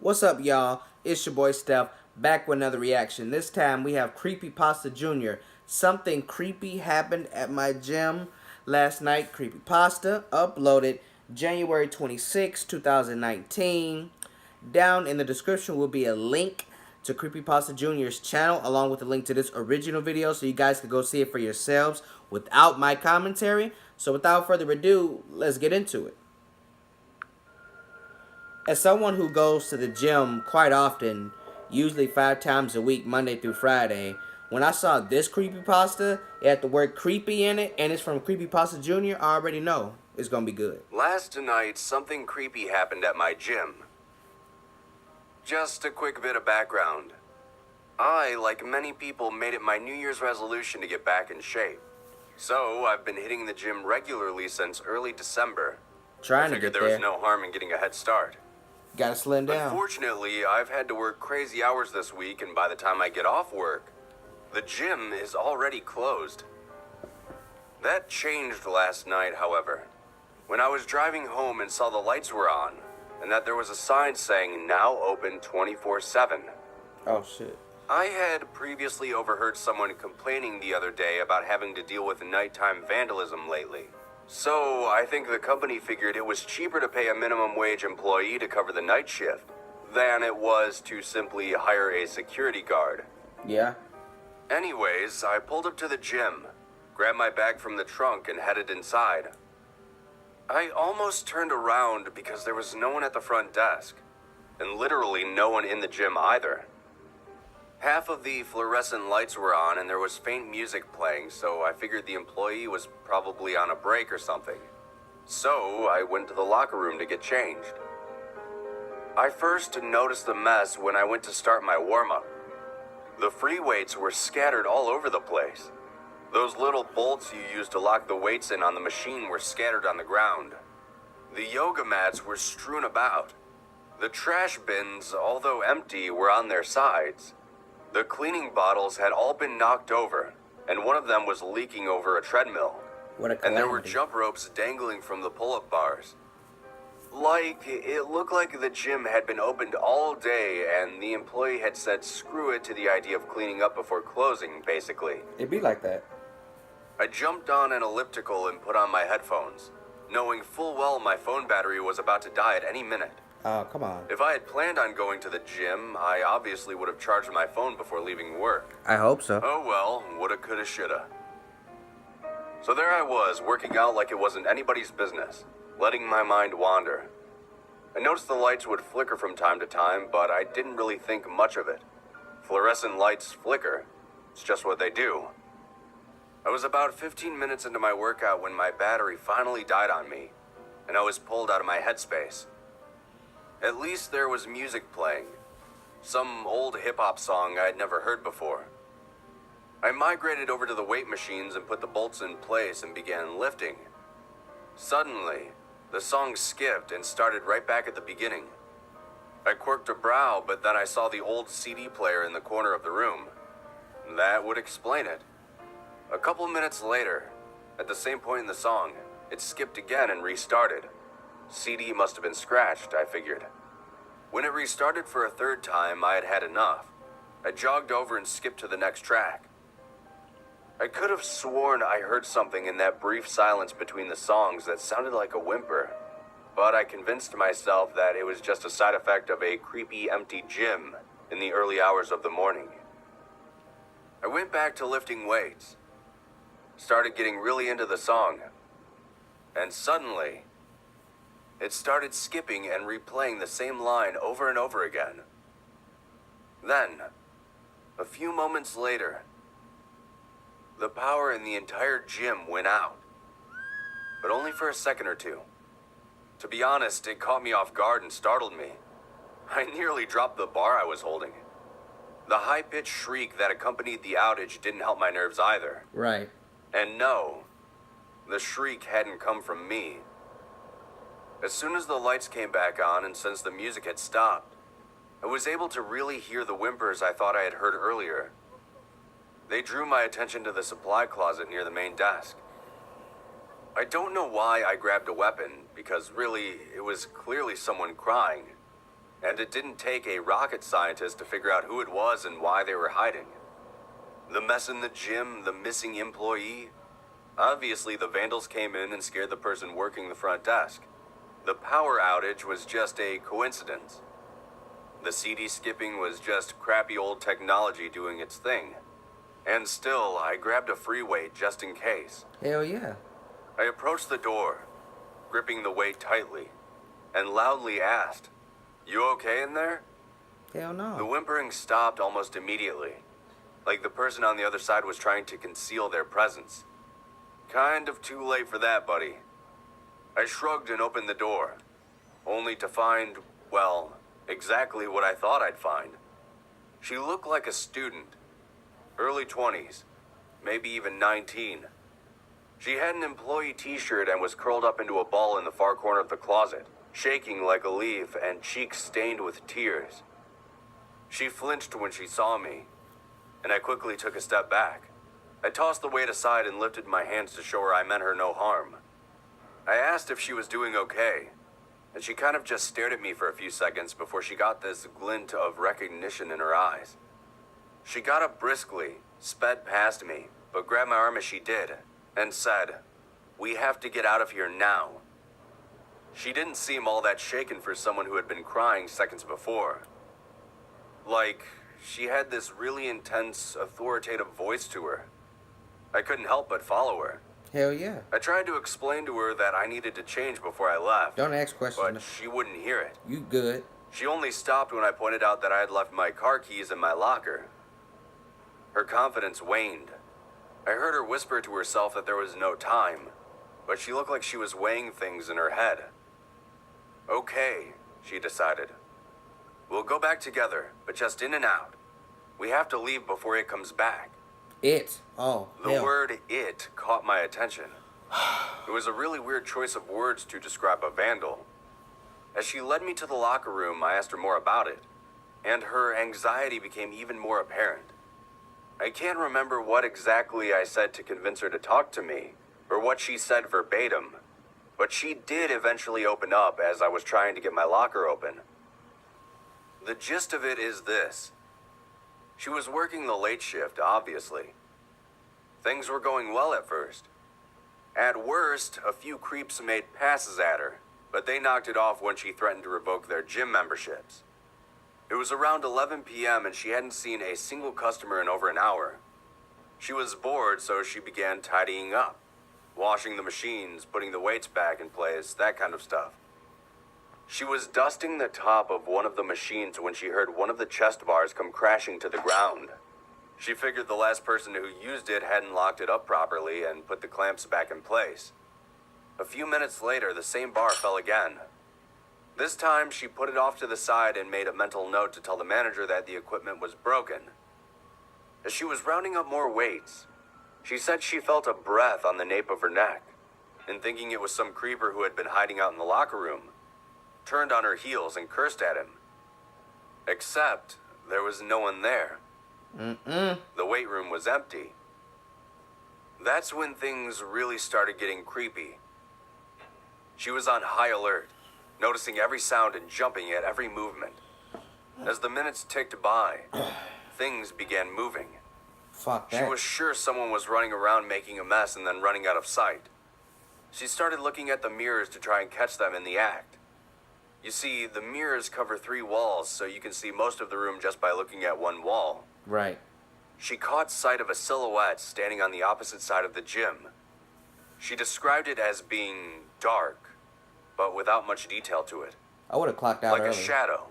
What's up, y'all? It's your boy Steph, back with another reaction. This time we have CreepyPasta Jr. Something creepy happened at my gym last night. CreepyPasta uploaded January 26, 2019. Down in the description will be a link to CreepyPasta Jr.'s channel, along with a link to this original video, so you guys can go see it for yourselves without my commentary. So without further ado, let's get into it. As someone who goes to the gym quite often, usually 5 times a week, Monday through Friday, when I saw this creepypasta, it had the word creepy in it, and it's from CreepyPasta Jr., I already know it's gonna be good. Last night, something creepy happened at my gym. Just a quick bit of background. I, like many people, made it my New Year's resolution to get back in shape. So, I've been hitting the gym regularly since early December. Trying I to figured get there there. was no harm in getting a head start. Gotta slim down. Unfortunately, I've had to work crazy hours this week, and by the time I get off work, the gym is already closed. That changed last night, however, when I was driving home and saw the lights were on, and that there was a sign saying, "Now open 24/7. Oh, shit. I had previously overheard someone complaining the other day about having to deal with nighttime vandalism lately. So, I think the company figured it was cheaper to pay a minimum wage employee to cover the night shift than it was to simply hire a security guard. Yeah. Anyways, I pulled up to the gym, grabbed my bag from the trunk, and headed inside. I almost turned around because there was no one at the front desk, and literally no one in the gym either. Half of the fluorescent lights were on and there was faint music playing, so I figured the employee was probably on a break or something. So I went to the locker room to get changed. I first noticed the mess when I went to start my warm-up. The free weights were scattered all over the place. Those little bolts you use to lock the weights in on the machine were scattered on the ground. The yoga mats were strewn about. The trash bins, although empty, were on their sides. The cleaning bottles had all been knocked over, and one of them was leaking over a treadmill. What a calamity. And there were jump ropes dangling from the pull-up bars. It looked like the gym had been opened all day and the employee had said screw it to the idea of cleaning up before closing, basically. It'd be like that. I jumped on an elliptical and put on my headphones, knowing full well my phone battery was about to die at any minute. Oh, come on. If I had planned on going to the gym, I obviously would have charged my phone before leaving work. I hope so. Oh well, woulda, coulda, shoulda. So there I was, working out like it wasn't anybody's business, letting my mind wander. I noticed the lights would flicker from time to time, but I didn't really think much of it. Fluorescent lights flicker. It's just what they do. I was about 15 minutes into my workout when my battery finally died on me, and I was pulled out of my headspace. At least there was music playing. Some old hip-hop song I had never heard before. I migrated over to the weight machines and put the bolts in place and began lifting. Suddenly, the song skipped and started right back at the beginning. I quirked a brow, but then I saw the old CD player in the corner of the room. That would explain it. A couple minutes later, at the same point in the song, it skipped again and restarted. CD must have been scratched, I figured. When it restarted for a third time, I had had enough. I jogged over and skipped to the next track. I could have sworn I heard something in that brief silence between the songs that sounded like a whimper, but I convinced myself that it was just a side effect of a creepy, empty gym in the early hours of the morning. I went back to lifting weights, started getting really into the song, and suddenly, it started skipping and replaying the same line over and over again. Then, a few moments later, the power in the entire gym went out. But only for a second or two. To be honest, it caught me off guard and startled me. I nearly dropped the bar I was holding. The high-pitched shriek that accompanied the outage didn't help my nerves either. Right. And no, the shriek hadn't come from me. As soon as the lights came back on and since the music had stopped, I was able to really hear the whimpers I thought I had heard earlier. They drew my attention to the supply closet near the main desk. I don't know why I grabbed a weapon, because really, it was clearly someone crying. And it didn't take a rocket scientist to figure out who it was and why they were hiding. The mess in the gym, the missing employee. Obviously, the vandals came in and scared the person working the front desk. The power outage was just a coincidence. The CD skipping was just crappy old technology doing its thing. And still, I grabbed a free weight just in case. Hell yeah. I approached the door, gripping the weight tightly, and loudly asked, "You okay in there?" Hell no. The whimpering stopped almost immediately, like the person on the other side was trying to conceal their presence. Kind of too late for that, buddy. I shrugged and opened the door, only to find, well, exactly what I thought I'd find. She looked like a student, early 20s, maybe even 19. She had an employee t-shirt and was curled up into a ball in the far corner of the closet, shaking like a leaf and cheeks stained with tears. She flinched when she saw me, and I quickly took a step back. I tossed the weight aside and lifted my hands to show her I meant her no harm. I asked if she was doing okay, and she kind of just stared at me for a few seconds before she got this glint of recognition in her eyes. She got up briskly, sped past me, but grabbed my arm as she did, and said, "We have to get out of here now." She didn't seem all that shaken for someone who had been crying seconds before. Like, she had this really intense, authoritative voice to her. I couldn't help but follow her. Hell yeah. I tried to explain to her that I needed to change before I left. Don't ask questions. But she wouldn't hear it. You good. She only stopped when I pointed out that I had left my car keys in my locker. Her confidence waned. I heard her whisper to herself that there was no time, but she looked like she was weighing things in her head. "Okay," she decided. "We'll go back together, but just in and out. We have to leave before it comes back." It. Oh, The hell. word "it" caught my attention. It was a really weird choice of words to describe a vandal. As she led me to the locker room, I asked her more about it, and her anxiety became even more apparent. I can't remember what exactly I said to convince her to talk to me, or what she said verbatim, but she did eventually open up as I was trying to get my locker open. The gist of it is this. She was working the late shift, obviously. Things were going well at first. At worst, a few creeps made passes at her, but they knocked it off when she threatened to revoke their gym memberships. It was around 11 p.m. and she hadn't seen a single customer in over an hour. She was bored, so she began tidying up, washing the machines, putting the weights back in place, that kind of stuff. She was dusting the top of one of the machines when she heard one of the chest bars come crashing to the ground. She figured the last person who used it hadn't locked it up properly and put the clamps back in place. A few minutes later, the same bar fell again. This time, she put it off to the side and made a mental note to tell the manager that the equipment was broken. As she was rounding up more weights, she said she felt a breath on the nape of her neck, and thinking it was some creeper who had been hiding out in the locker room, turned on her heels and cursed at him. Except, there was no one there. The weight room was empty. That's when things really started getting creepy. She was on high alert, noticing every sound and jumping at every movement. As the minutes ticked by, things began moving. Fuck She that. was sure someone was running around making a mess and then running out of sight. She started looking at the mirrors to try and catch them in the act. You see, the mirrors cover 3 walls, so you can see most of the room just by looking at one wall. Right. She caught sight of a silhouette standing on the opposite side of the gym. She described it as being dark, but without much detail to it. I would have clocked out Like early. a shadow,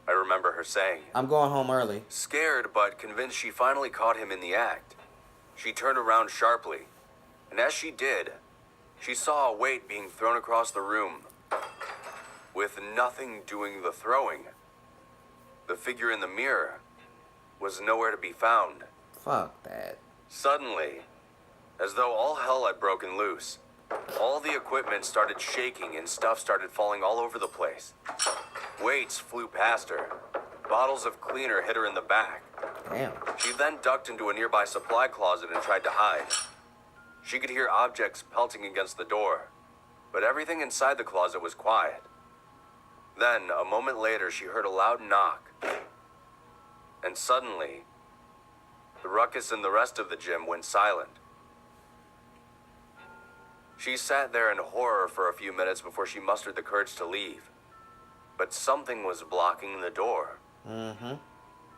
I remember her saying. I'm going home early. Scared but convinced she finally caught him in the act, she turned around sharply, and as she did, she saw a weight being thrown across the room, with nothing doing the throwing. The figure in the mirror was nowhere to be found. Fuck that. Suddenly, as though all hell had broken loose, all the equipment started shaking and stuff started falling all over the place. Weights flew past her. Bottles of cleaner hit her in the back. Damn. She then ducked into a nearby supply closet and tried to hide. She could hear objects pelting against the door, but everything inside the closet was quiet. Then, a moment later, she heard a loud knock. And suddenly, the ruckus in the rest of the gym went silent. She sat there in horror for a few minutes before she mustered the courage to leave. But something was blocking the door.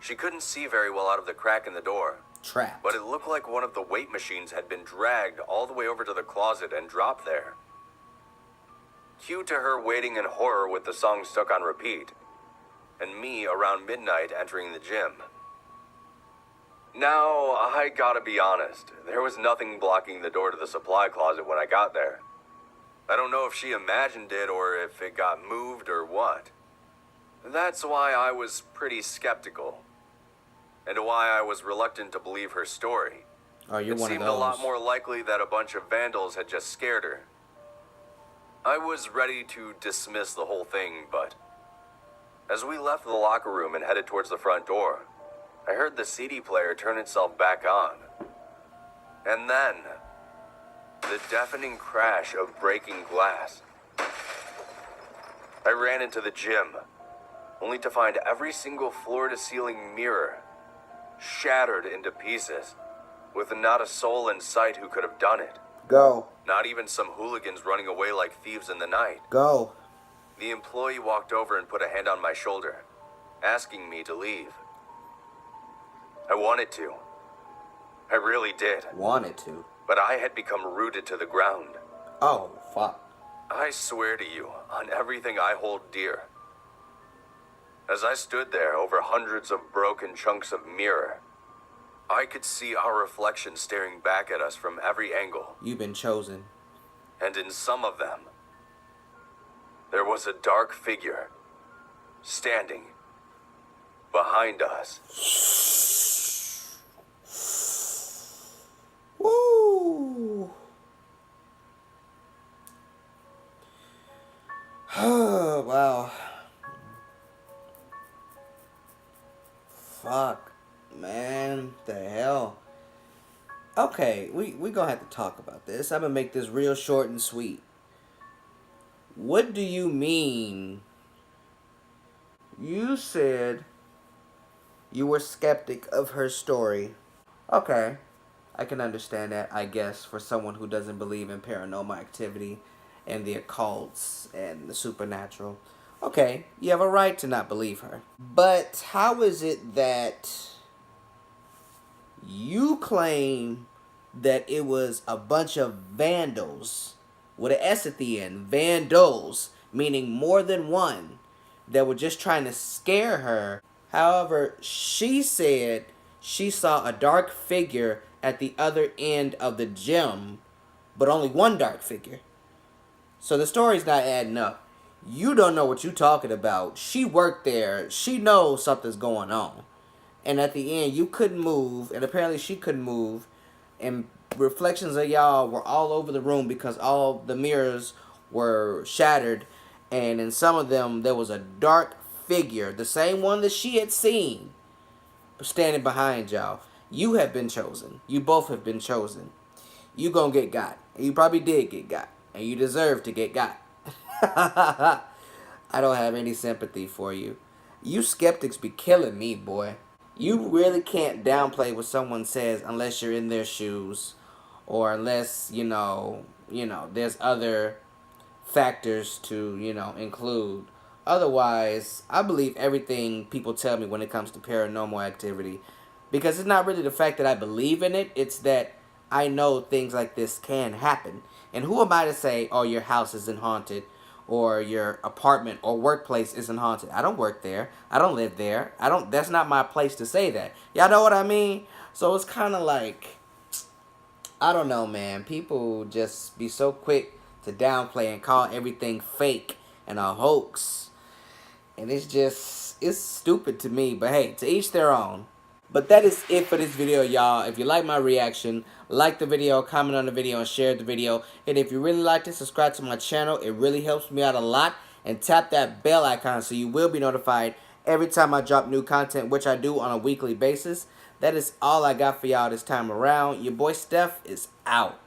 She couldn't see very well out of the crack in the door. Trapped. But it looked like one of the weight machines had been dragged all the way over to the closet and dropped there. Cue to her waiting in horror with the song stuck on repeat, and me around midnight entering the gym. Now, I gotta be honest, there was nothing blocking the door to the supply closet when I got there. I don't know if she imagined it or if it got moved or what. That's why I was pretty skeptical, and why I was reluctant to believe her story. Oh, you're It one of seemed those. a lot more likely that a bunch of vandals had just scared her. I was ready to dismiss the whole thing, but as we left the locker room and headed towards the front door, I heard the CD player turn itself back on. And then, the deafening crash of breaking glass. I ran into the gym, only to find every single floor-to-ceiling mirror shattered into pieces, with not a soul in sight who could have done it. Go. Not even some hooligans running away like thieves in the night. Go. The employee walked over and put a hand on my shoulder, asking me to leave. I wanted to. I really did. Wanted to. But I had become rooted to the ground. Oh, fuck. I swear to you, on everything I hold dear. As I stood there over hundreds of broken chunks of mirror, I could see our reflection staring back at us from every angle. You've been chosen. And in some of them, there was a dark figure standing behind us. Woo! Oh, wow. Fuck, man. The hell? Okay, we gonna have to talk about this. I'm gonna make this real short and sweet. What do you mean? You said you were skeptic of her story. Okay, I can understand that, I guess, for someone who doesn't believe in paranormal activity and the occults and the supernatural. Okay, you have a right to not believe her. But how is it that you claim that it was a bunch of vandals with an S at the end, vandals, meaning more than one, that were just trying to scare her? However, she said she saw a dark figure at the other end of the gym, but only one dark figure. So the story's not adding up. You don't know what you're talking about. She worked there. She knows something's going on. And at the end, you couldn't move, and apparently she couldn't move, and reflections of y'all were all over the room because all the mirrors were shattered, and in some of them, there was a dark figure, the same one that she had seen, standing behind y'all. You have been chosen. You both have been chosen. You gonna get got. And you probably did get got. And you deserve to get got. I don't have any sympathy for you. You skeptics be killing me, boy. You really can't downplay what someone says unless you're in their shoes, or unless, you know, there's other factors to, include. Otherwise, I believe everything people tell me when it comes to paranormal activity. Because it's not really the fact that I believe in it, it's that I know things like this can happen. And who am I to say, oh, your house isn't haunted, or your apartment or workplace isn't haunted? I don't work there. I don't live there. That's not my place to say that. Y'all know what I mean? So it's kind of like, I don't know, man. People just be so quick to downplay and call everything fake and a hoax. And it's stupid to me. But hey, to each their own. But that is it for this video, y'all. If you like my reaction, like the video, comment on the video, and share the video. And if you really like it, subscribe to my channel. It really helps me out a lot. And tap that bell icon so you will be notified every time I drop new content, which I do on a weekly basis. That is all I got for y'all this time around. Your boy Steph is out.